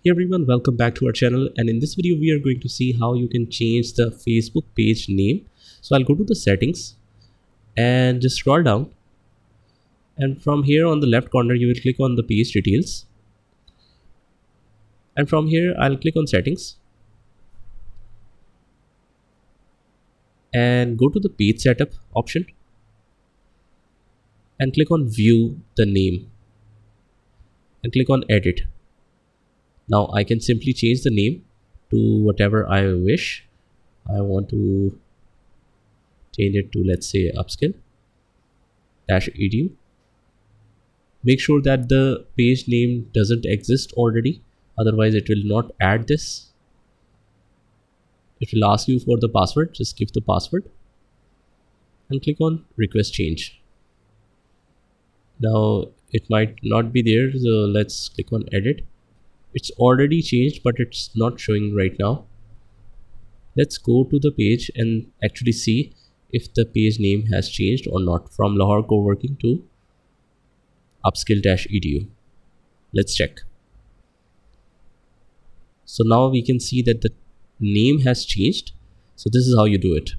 Hey everyone, welcome back to our channel, and in this video we are going to see how you can change the Facebook page name. So I'll go to the settings and just scroll down, and from here on the left corner you will click on the page details, and from here I'll click on settings and go to the page setup option and click on view the name and click on edit. Now I can simply change the name to whatever I wish. I want to change it to, let's say, upskill-edu. Make sure that the page name doesn't exist already, otherwise it will not add this. It will ask you for the password. Just give the password and click on request change. Now it might not be there, so let's click on edit. It's already changed, but it's not showing right now. Let's go to the page and actually see if the page name has changed or not from Lahore Coworking to upskill-edu. Let's check. So now we can see that the name has changed. So this is how you do it.